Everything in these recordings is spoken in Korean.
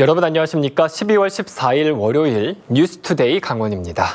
여러분 안녕하십니까? 12월 14일 월요일 뉴스투데이 강원입니다.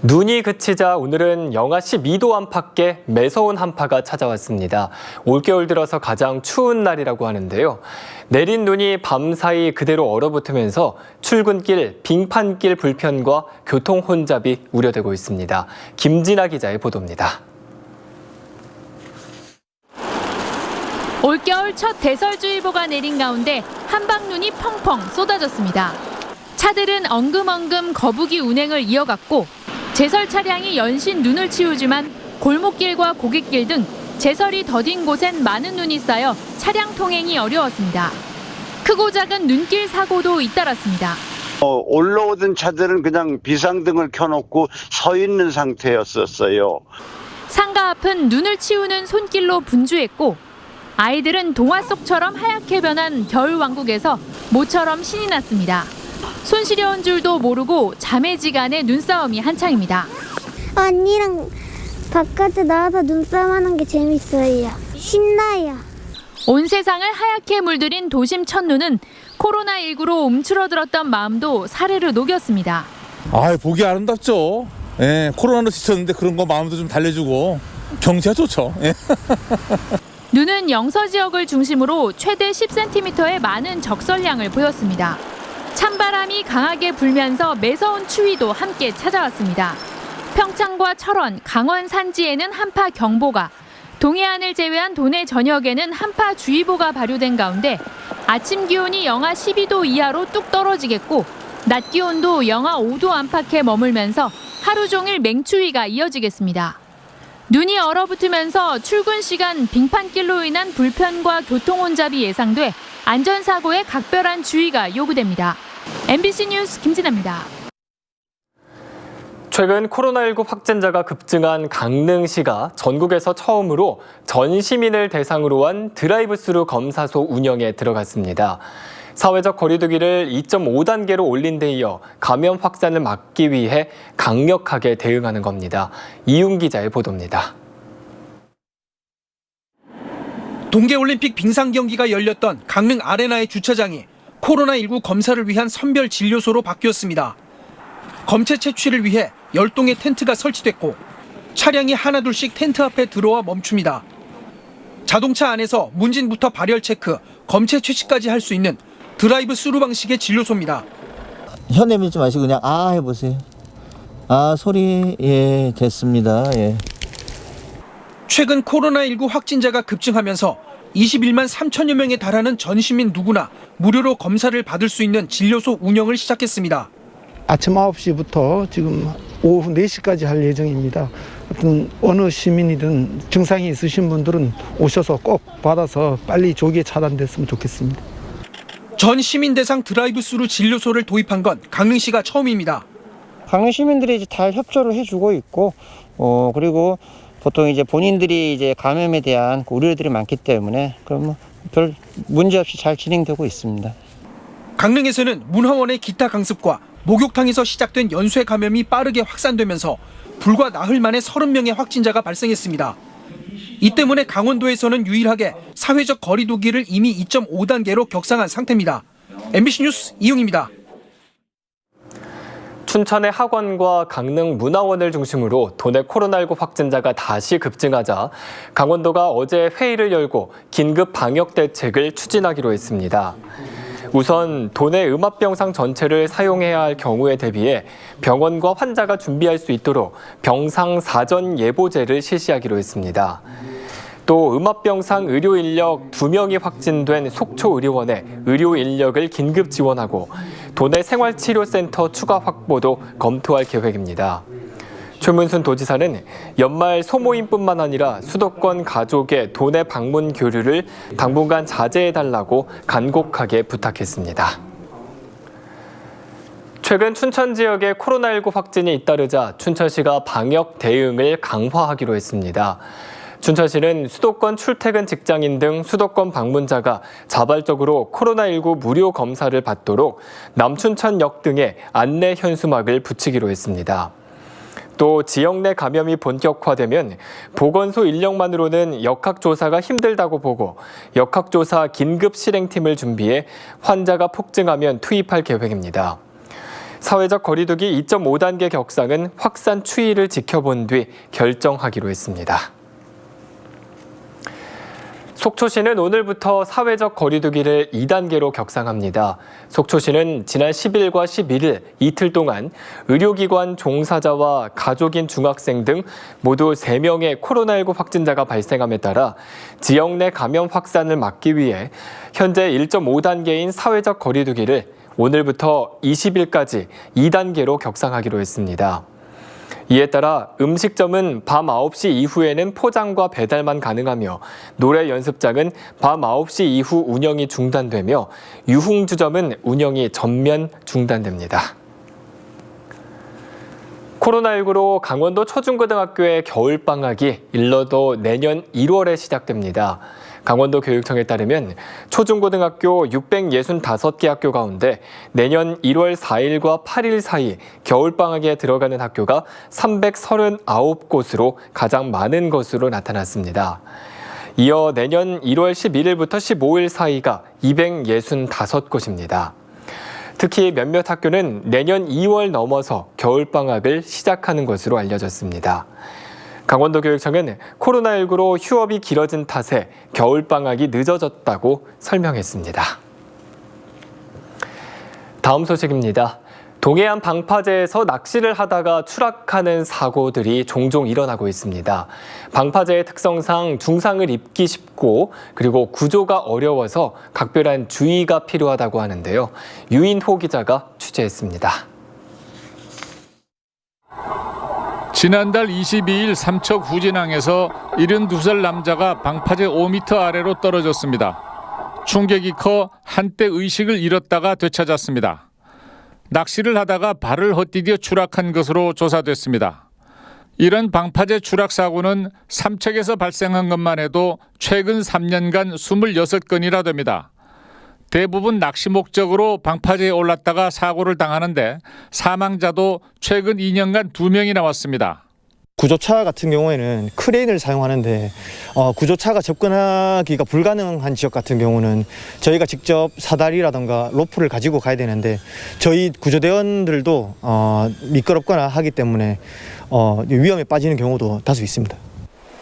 눈이 그치자 오늘은 영하 12도 안팎의 매서운 한파가 찾아왔습니다. 올겨울 들어서 가장 추운 날이라고 하는데요. 내린 눈이 밤사이 그대로 얼어붙으면서 출근길, 빙판길 불편과 교통 혼잡이 우려되고 있습니다. 김진아 기자의 보도입니다. 올겨울 첫 대설주의보가 내린 가운데 한방눈이 펑펑 쏟아졌습니다. 차들은 엉금엉금 거북이 운행을 이어갔고 제설 차량이 연신 눈을 치우지만 골목길과 고깃길 등 제설이 더딘 곳엔 많은 눈이 쌓여 차량 통행이 어려웠습니다. 크고 작은 눈길 사고도 잇따랐습니다. 올라오던 차들은 그냥 비상등을 켜놓고 서 있는 상태였었어요. 상가 앞은 눈을 치우는 손길로 분주했고 아이들은 동화 속처럼 하얗게 변한 겨울왕국에서 모처럼 신이 났습니다. 손 시려운 줄도 모르고 자매지간의 눈싸움이 한창입니다. 언니랑 바깥에 나와서 눈싸움하는 게 재밌어요. 신나요. 온 세상을 하얗게 물들인 도심 첫눈은 코로나19로 움츠러들었던 마음도 사르르 녹였습니다. 보기 아름답죠. 예, 코로나로 지쳤는데 그런 거 마음도 좀 달래주고 경치가 좋죠. 예. 눈은 영서 지역을 중심으로 최대 10cm의 많은 적설량을 보였습니다. 찬바람이 강하게 불면서 매서운 추위도 함께 찾아왔습니다. 평창과 철원, 강원 산지에는 한파 경보가, 동해안을 제외한 도내 전역에는 한파주의보가 발효된 가운데 아침 기온이 영하 12도 이하로 뚝 떨어지겠고 낮 기온도 영하 5도 안팎에 머물면서 하루 종일 맹추위가 이어지겠습니다. 눈이 얼어붙으면서 출근 시간 빙판길로 인한 불편과 교통 혼잡이 예상돼 안전사고에 각별한 주의가 요구됩니다. MBC 뉴스 김진아입니다. 최근 코로나19 확진자가 급증한 강릉시가 전국에서 처음으로 전 시민을 대상으로 한 드라이브스루 검사소 운영에 들어갔습니다. 사회적 거리두기를 2.5단계로 올린 데 이어 감염 확산을 막기 위해 강력하게 대응하는 겁니다. 이윤 기자의 보도입니다. 동계올림픽 빙상 경기가 열렸던 강릉 아레나의 주차장이 코로나19 검사를 위한 선별 진료소로 바뀌었습니다. 검체 채취를 위해 10동의 텐트가 설치됐고 차량이 하나둘씩 텐트 앞에 들어와 멈춥니다. 자동차 안에서 문진부터 발열 체크, 검체 채취까지 할 수 있는 드라이브 스루 방식의 진료소입니다. 혀 내밀지 마시고 그냥 해보세요. 소리 됐습니다. 예. 최근 코로나19 확진자가 급증하면서 21만 3천여 명에 달하는 전 시민 누구나 무료로 검사를 받을 수 있는 진료소 운영을 시작했습니다. 아침 9시부터 지금 오후 4시까지 할 예정입니다. 어느 시민이든 증상이 있으신 분들은 오셔서 꼭 받아서 빨리 조기에 차단됐으면 좋겠습니다. 전 시민 대상 드라이브 스루 진료소를 도입한 건 강릉시가 처음입니다. 강릉 시민들이 잘 협조를 해주고 있고, 그리고 보통 이제 본인들이 이제 감염에 대한 우려들이 많기 때문에 그럼 별 문제 없이 잘 진행되고 있습니다. 강릉에서는 문화원의 기타 강습과 목욕탕에서 시작된 연쇄 감염이 빠르게 확산되면서 불과 나흘 만에 30명의 확진자가 발생했습니다. 이 때문에 강원도에서는 유일하게 사회적 거리두기를 이미 2.5단계로 격상한 상태입니다. MBC 뉴스 이용입니다. 춘천의 학원과 강릉 문화원을 중심으로 도내 코로나19 확진자가 다시 급증하자 강원도가 어제 회의를 열고 긴급 방역 대책을 추진하기로 했습니다. 우선 도내 음압병상 전체를 사용해야 할 경우에 대비해 병원과 환자가 준비할 수 있도록 병상 사전 예보제를 실시하기로 했습니다. 또 음압병상 의료 인력 2명이 확진된 속초의료원에 의료 인력을 긴급 지원하고 도내 생활치료센터 추가 확보도 검토할 계획입니다. 최문순 도지사는 연말 소모임뿐만 아니라 수도권 가족의 도내 방문 교류를 당분간 자제해달라고 간곡하게 부탁했습니다. 최근 춘천 지역에 코로나19 확진이 잇따르자 춘천시가 방역 대응을 강화하기로 했습니다. 춘천시는 수도권 출퇴근 직장인 등 수도권 방문자가 자발적으로 코로나19 무료 검사를 받도록 남춘천역 등에 안내 현수막을 붙이기로 했습니다. 또 지역 내 감염이 본격화되면 보건소 인력만으로는 역학조사가 힘들다고 보고 역학조사 긴급 실행팀을 준비해 환자가 폭증하면 투입할 계획입니다. 사회적 거리두기 2.5단계 격상은 확산 추이를 지켜본 뒤 결정하기로 했습니다. 속초시는 오늘부터 사회적 거리두기를 2단계로 격상합니다. 속초시는 지난 10일과 11일 이틀 동안 의료기관 종사자와 가족인 중학생 등 모두 3명의 코로나19 확진자가 발생함에 따라 지역 내 감염 확산을 막기 위해 현재 1.5단계인 사회적 거리두기를 오늘부터 20일까지 2단계로 격상하기로 했습니다. 이에 따라 음식점은 밤 9시 이후에는 포장과 배달만 가능하며 노래 연습장은 밤 9시 이후 운영이 중단되며 유흥주점은 운영이 전면 중단됩니다. 코로나19로 강원도 초중고등학교의 겨울방학이 일러도 내년 1월에 시작됩니다. 강원도 교육청에 따르면 초중고등학교 665개 학교 가운데 내년 1월 4일과 8일 사이 겨울방학에 들어가는 학교가 339곳으로 가장 많은 것으로 나타났습니다. 이어 내년 1월 11일부터 15일 사이가 265곳입니다. 특히 몇몇 학교는 내년 2월 넘어서 겨울방학을 시작하는 것으로 알려졌습니다. 강원도 교육청은 코로나19로 휴업이 길어진 탓에 겨울방학이 늦어졌다고 설명했습니다. 다음 소식입니다. 동해안 방파제에서 낚시를 하다가 추락하는 사고들이 종종 일어나고 있습니다. 방파제의 특성상 중상을 입기 쉽고 그리고 구조가 어려워서 각별한 주의가 필요하다고 하는데요. 유인호 기자가 취재했습니다. 지난달 22일 삼척 후진항에서 72살 남자가 방파제 5m 아래로 떨어졌습니다. 충격이 커 한때 의식을 잃었다가 되찾았습니다. 낚시를 하다가 발을 헛디뎌 추락한 것으로 조사됐습니다. 이런 방파제 추락 사고는 삼척에서 발생한 것만 해도 최근 3년간 26건이나 됩니다. 대부분 낚시 목적으로 방파제에 올랐다가 사고를 당하는데 사망자도 최근 2년간 2명이 나왔습니다. 구조차 같은 경우에는 크레인을 사용하는데 구조차가 접근하기가 불가능한 지역 같은 경우는 저희가 직접 사다리라든가 로프를 가지고 가야 되는데 저희 구조대원들도 미끄럽거나 하기 때문에 위험에 빠지는 경우도 다수 있습니다.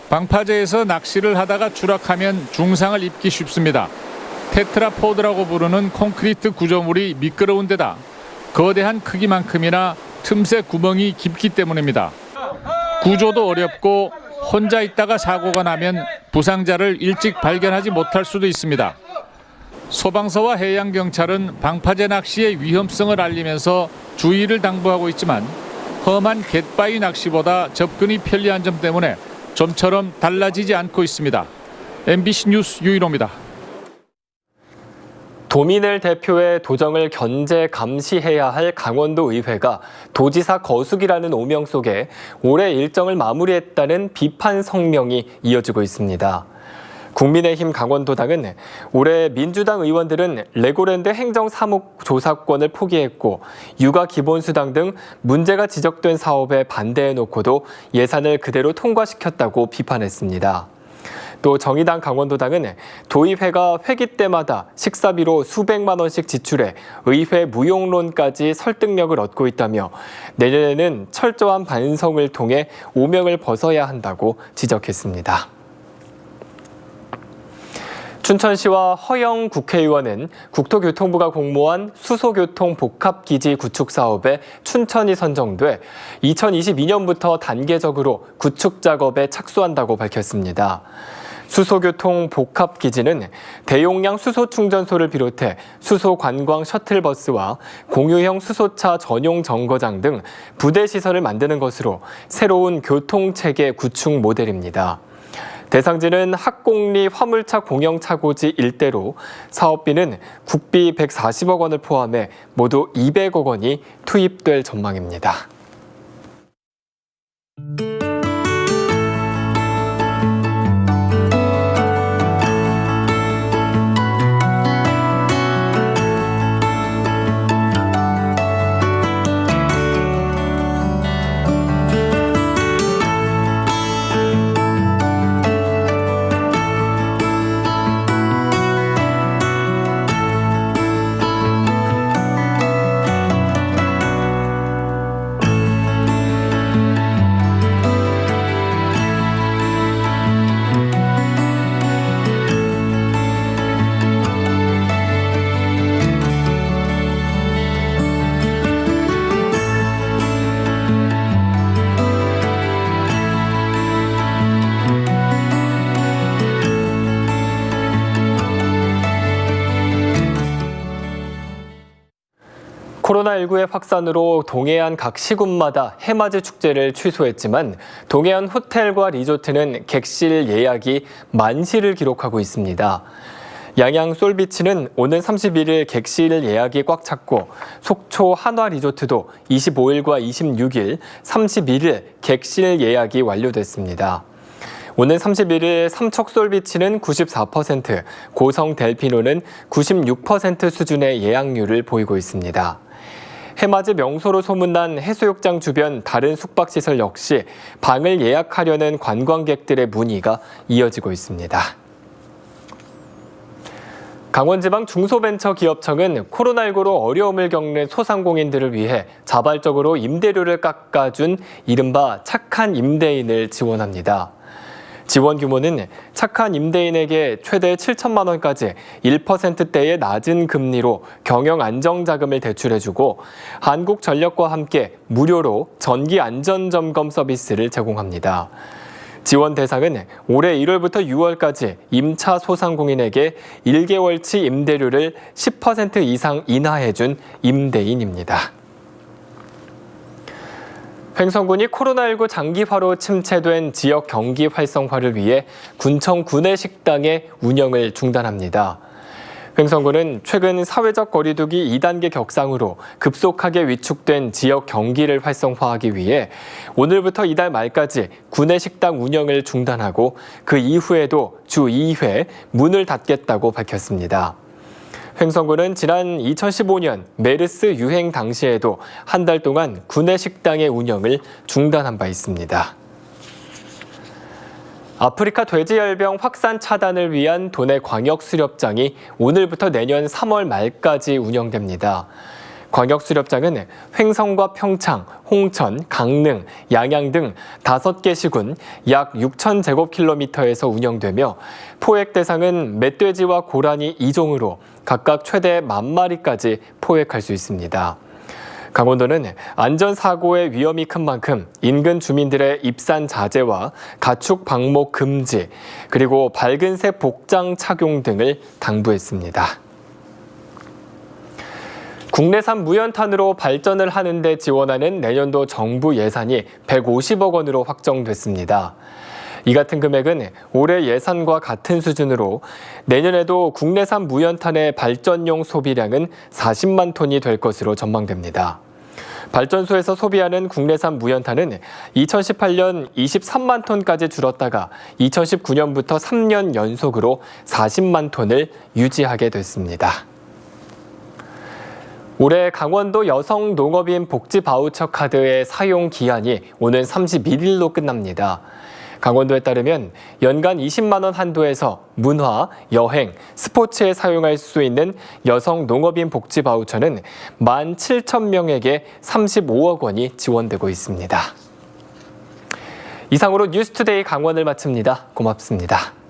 방파제에서 낚시를 하다가 추락하면 중상을 입기 쉽습니다. 테트라포드라고 부르는 콘크리트 구조물이 미끄러운 데다 거대한 크기만큼이나 틈새 구멍이 깊기 때문입니다. 구조도 어렵고 혼자 있다가 사고가 나면 부상자를 일찍 발견하지 못할 수도 있습니다. 소방서와 해양경찰은 방파제 낚시의 위험성을 알리면서 주의를 당부하고 있지만 험한 갯바위 낚시보다 접근이 편리한 점 때문에 좀처럼 달라지지 않고 있습니다. MBC 뉴스 유인호입니다. 도민을 대표해 도정을 견제 감시해야 할 강원도 의회가 도지사 거수기라는 오명 속에 올해 일정을 마무리했다는 비판 성명이 이어지고 있습니다. 국민의힘 강원도당은 올해 민주당 의원들은 레고랜드 행정사무조사권을 포기했고 육아기본수당 등 문제가 지적된 사업에 반대해놓고도 예산을 그대로 통과시켰다고 비판했습니다. 또 정의당 강원도당은 도의회가 회기 때마다 식사비로 수백만 원씩 지출해 의회 무용론까지 설득력을 얻고 있다며 내년에는 철저한 반성을 통해 오명을 벗어야 한다고 지적했습니다. 춘천시와 허영 국회의원은 국토교통부가 공모한 수소교통 복합기지 구축 사업에 춘천이 선정돼 2022년부터 단계적으로 구축 작업에 착수한다고 밝혔습니다. 수소교통 복합기지는 대용량 수소충전소를 비롯해 수소관광 셔틀버스와 공유형 수소차 전용 정거장 등 부대시설을 만드는 것으로 새로운 교통체계 구축 모델입니다. 대상지는 학곡리 화물차 공영차고지 일대로 사업비는 국비 140억 원을 포함해 모두 200억 원이 투입될 전망입니다. 코로나19의 확산으로 동해안 각 시군마다 해맞이 축제를 취소했지만 동해안 호텔과 리조트는 객실 예약이 만시를 기록하고 있습니다. 양양 솔비치는 오는 31일 객실 예약이 꽉 찼고 속초 한화 리조트도 25일과 26일, 31일 객실 예약이 완료됐습니다. 오는 31일 삼척 솔비치는 94%, 고성 델피노는 96% 수준의 예약률을 보이고 있습니다. 해맞이 명소로 소문난 해수욕장 주변 다른 숙박시설 역시 방을 예약하려는 관광객들의 문의가 이어지고 있습니다. 강원지방 중소벤처기업청은 코로나19로 어려움을 겪는 소상공인들을 위해 자발적으로 임대료를 깎아준 이른바 착한 임대인을 지원합니다. 지원 규모는 착한 임대인에게 최대 7천만 원까지 1%대의 낮은 금리로 경영 안정자금을 대출해주고 한국전력과 함께 무료로 전기 안전점검 서비스를 제공합니다. 지원 대상은 올해 1월부터 6월까지 임차 소상공인에게 1개월치 임대료를 10% 이상 인하해준 임대인입니다. 횡성군이 코로나19 장기화로 침체된 지역 경기 활성화를 위해 군청 구내식당의 운영을 중단합니다. 횡성군은 최근 사회적 거리두기 2단계 격상으로 급속하게 위축된 지역 경기를 활성화하기 위해 오늘부터 이달 말까지 구내식당 운영을 중단하고 그 이후에도 주 2회 문을 닫겠다고 밝혔습니다. 횡성군은 지난 2015년 메르스 유행 당시에도 한 달 동안 구내식당의 운영을 중단한 바 있습니다. 아프리카 돼지열병 확산 차단을 위한 도내 광역수렵장이 오늘부터 내년 3월 말까지 운영됩니다. 광역수렵장은 횡성과 평창, 홍천, 강릉, 양양 등 5개 시군 약 6,000제곱킬로미터에서 운영되며 포획 대상은 멧돼지와 고라니 2종으로 각각 최대 10,000마리까지 포획할 수 있습니다. 강원도는 안전사고의 위험이 큰 만큼 인근 주민들의 입산 자제와 가축 방목 금지, 그리고 밝은색 복장 착용 등을 당부했습니다. 국내산 무연탄으로 발전을 하는 데 지원하는 내년도 정부 예산이 150억 원으로 확정됐습니다. 이 같은 금액은 올해 예산과 같은 수준으로 내년에도 국내산 무연탄의 발전용 소비량은 40만 톤이 될 것으로 전망됩니다. 발전소에서 소비하는 국내산 무연탄은 2018년 23만 톤까지 줄었다가 2019년부터 3년 연속으로 40만 톤을 유지하게 됐습니다. 올해 강원도 여성 농업인 복지 바우처 카드의 사용 기한이 오는 31일로 끝납니다. 강원도에 따르면 연간 20만 원 한도에서 문화, 여행, 스포츠에 사용할 수 있는 여성 농업인 복지 바우처는 17,000명에게 35억 원이 지원되고 있습니다. 이상으로 뉴스투데이 강원을 마칩니다. 고맙습니다.